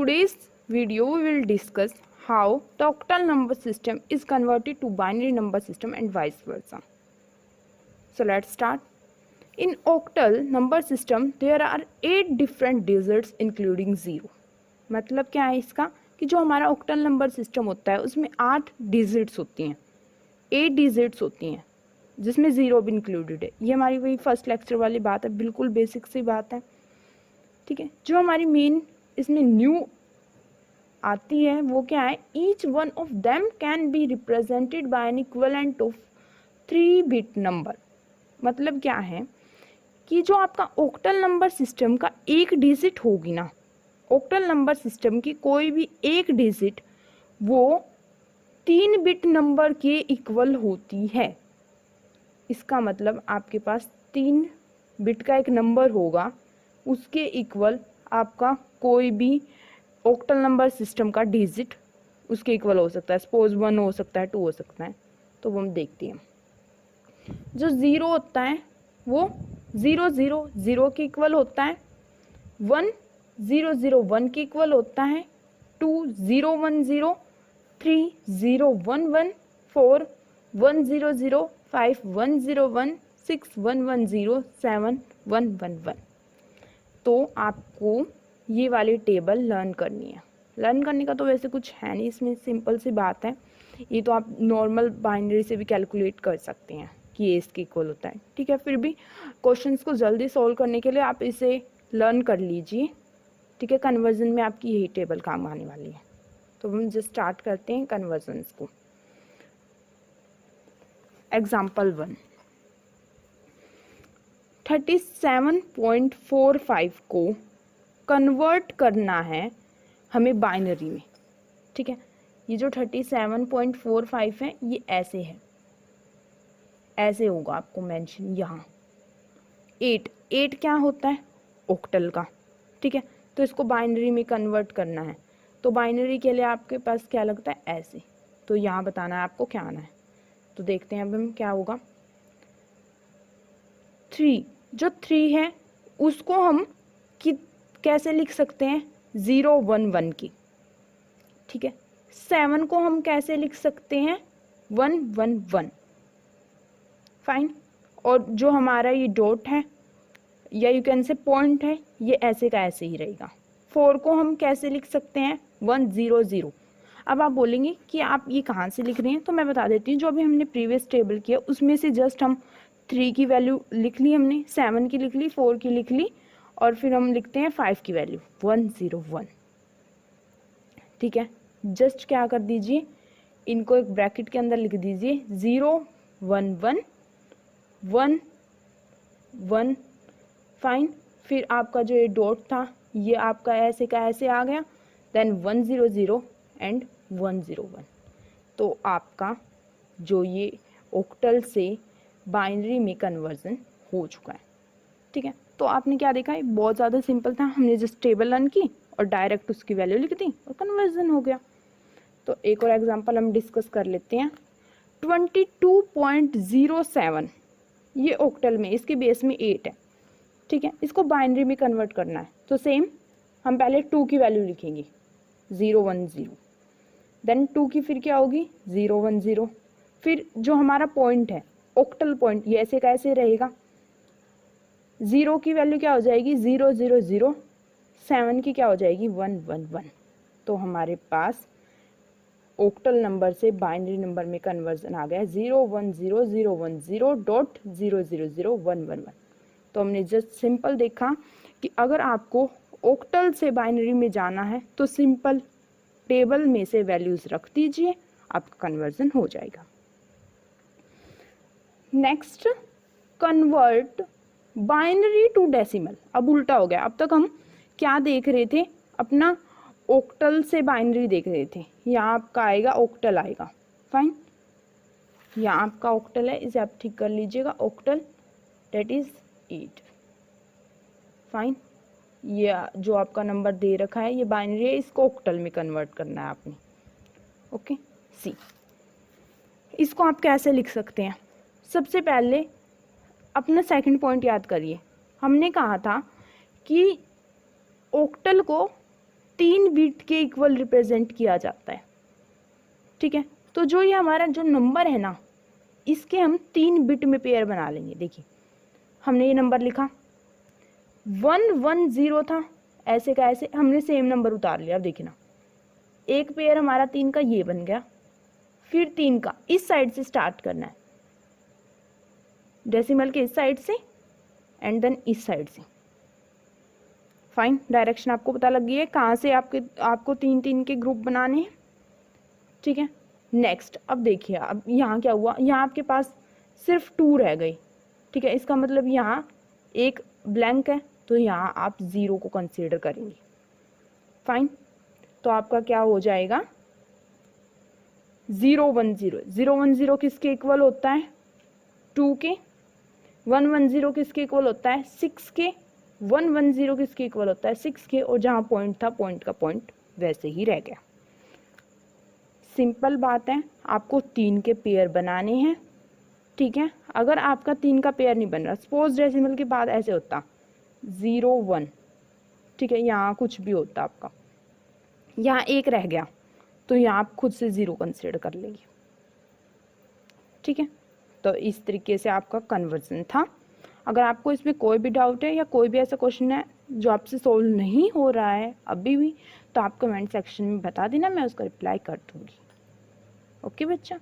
today's video we will discuss how the octal number system is converted to binary number system and vice versa. So let's start. In octal number system there are 8 different digits including 0. मतलब क्या है इसका कि जो हमारा octal number system होता है उसमें 8 digits होती हैं, 8 digits होती हैं जिसमें 0 भी इंक्लूडेड है. ये हमारी वही फर्स्ट लेक्चर वाली बात है, बिल्कुल बेसिक सी बात है. ठीक है, जो हमारी मेन इसमें न्यू आती है वो क्या है, each one of them can be represented by N equivalent of 3 bit number. मतलब क्या है कि जो आपका ऑक्टल नंबर सिस्टम का एक डिजिट होगी ना, ऑक्टल नंबर सिस्टम की कोई भी एक डिजिट वो 3 बिट नंबर के इक्वल होती है. इसका मतलब आपके पास 3 बिट का एक नंबर होगा, उसके इक्वल आपका कोई भी ऑक्टल नंबर सिस्टम का डिजिट उसके इक्वल हो सकता है. सपोज 1 हो सकता है, 2 हो सकता है. तो वो हम देखते हैं. जो 0 होता है वो 0 0 0 के इक्वल होता है, 1 0 0 1 के इक्वल होता है, 2 0 1 0, 3 0 1 1, 4 1 0 0, 5 1 0 1, 6 1 1 0, 7 1 1 1. तो आपको ये वाली टेबल लर्न करनी है. लर्न करने का तो वैसे कुछ है नहीं इसमें, सिंपल सी बात है. ये तो आप नॉर्मल बाइनरी से भी कैलकुलेट कर सकते हैं कि ये इसके इक्वल होता है. ठीक है, फिर भी क्वेश्चंस को जल्दी सॉल्व करने के लिए आप इसे लर्न कर लीजिए. ठीक है, कन्वर्जन में आपकी यही टेबल काम आने वाली है. तो हम जस्ट स्टार्ट करते हैं कन्वर्जन्स को. एग्जाम्पल 1, 37.45 को कन्वर्ट करना है हमें बाइनरी में. ठीक है, ये जो 37.45 है ये ऐसे है, ऐसे होगा आपको मेंशन यहाँ. 8 क्या होता है, ऑक्टल का. ठीक है, तो इसको बाइनरी में कन्वर्ट करना है. तो बाइनरी के लिए आपके पास क्या लगता है, ऐसे. तो यहाँ बताना है आपको क्या आना है. तो देखते हैं अब हम क्या होगा. 3, जो 3 है उसको हम कैसे लिख सकते हैं, 0 1 1 की. ठीक है, 7 को हम कैसे लिख सकते हैं, 1 1 1. फाइन. और जो हमारा ये डॉट है या यू कैन से पॉइंट है, ये ऐसे का ऐसे ही रहेगा. 4 को हम कैसे लिख सकते हैं, 1 0 0. अब आप बोलेंगे कि आप ये कहाँ से लिख रहे हैं, तो मैं बता देती हूँ. जो अभी हमने प्रीवियस टेबल किया उसमें से जस्ट हम 3 की वैल्यू लिख ली हमने, 7 की लिख ली, 4 की लिख ली, और फिर हम लिखते हैं 5 की वैल्यू 1 0 1. ठीक है, जस्ट क्या कर दीजिए, इनको एक ब्रैकेट के अंदर लिख दीजिए, 0 1 1 1 1. फाइन. फिर आपका जो ये डॉट था ये आपका ऐसे का ऐसे आ गया, देन 1 0 0 एंड 1 0 1. तो आपका जो ये ऑक्टल से बाइनरी में कन्वर्जन हो चुका है. ठीक है, तो आपने क्या देखा, ये बहुत ज़्यादा सिंपल था. हमने जस्ट टेबल रन की और डायरेक्ट उसकी वैल्यू लिख दी और कन्वर्जन हो गया. तो एक और एग्जांपल हम डिस्कस कर लेते हैं. 22.07 ये ऑक्टल में, इसके बेस में 8 है. ठीक है, इसको बाइनरी में कन्वर्ट करना है. तो सेम हम पहले 2 की वैल्यू लिखेंगे, 0 1 0. देन 2 की फिर क्या होगी, 0 1 0. फिर जो हमारा पॉइंट है ऑक्टल पॉइंट, ये ऐसे कैसे रहेगा, 0 की वैल्यू क्या हो जाएगी, 0 0 0. 7 की क्या हो जाएगी, 1 1 1. तो हमारे पास ऑक्टल नंबर से बाइनरी नंबर में कन्वर्जन आ गया 0 1 0 0 1 0 डॉट 0 0 0 1 1 1. तो हमने जस्ट सिंपल देखा कि अगर आपको ऑक्टल से बाइनरी में जाना है तो सिंपल टेबल में से वैल्यूज रख दीजिए, आपका कन्वर्जन हो जाएगा. Next, convert binary to decimal. अब उल्टा हो गया. अब तक हम क्या देख रहे थे, अपना ऑक्टल से बाइनरी देख रहे थे. यहाँ आपका आएगा ऑक्टल आएगा. फाइन, यहाँ आपका ऑक्टल है, इसे आप ठीक कर लीजिएगा. Octal date is 8. फाइन, ये जो आपका नंबर दे रखा है ये बाइनरी है, इसको ऑक्टल में कन्वर्ट करना है आपने. ओके, सी. इसको आप कैसे लिख सकते हैं, सबसे पहले अपना सेकंड पॉइंट याद करिए. हमने कहा था कि ऑक्टल को 3 बिट के इक्वल रिप्रेजेंट किया जाता है। ठीक है, तो जो ये हमारा जो नंबर है ना, इसके हम 3 बिट में पेयर बना लेंगे। देखिए हमने ये नंबर लिखा 110 था, ऐसे का ऐसे हमने सेम नंबर उतार लिया। अब देखिए ना, एक पेयर हमारा 3 का ये बन गया, फिर 3 का इस साइड से स्टार्ट करना है, डेसिमल के इस साइड से एंड देन इस साइड से। फाइन, डायरेक्शन आपको पता लग गई है कहाँ से आपको 3 के ग्रुप बनाने हैं। ठीक है, नेक्स्ट अब देखिए, अब यहाँ क्या हुआ, यहाँ आपके पास सिर्फ 2 रह गई। ठीक है, इसका मतलब यहाँ एक ब्लैंक है, तो यहाँ आप 0 को कंसीडर करेंगे। फाइन, तो आपका क्या हो जाएगा 010। 010 किसके इक्वल होता है 2 के। 110 किसके इक्वल होता है 6 के। 110 किसके इक्वल होता है 6 के, और जहाँ पॉइंट था पॉइंट का पॉइंट वैसे ही रह गया। सिंपल बात है, आपको 3 के पेयर बनाने हैं। ठीक है, अगर आपका 3 का पेयर नहीं बन रहा, सपोज डेसिमल के बाद ऐसे होता 01, ठीक है, यहाँ कुछ भी होता आपका, यहाँ 1 रह गया, तो यहाँ आप खुद से 0 कंसिडर कर लेंगे। ठीक है, तो इस तरीके से आपका कन्वर्जन था। अगर आपको इसमें कोई भी डाउट है या कोई भी ऐसा क्वेश्चन है जो आपसे सोल्व नहीं हो रहा है अभी भी, तो आप कमेंट सेक्शन में बता देना, मैं उसका रिप्लाई कर दूँगी। ओके बच्चा।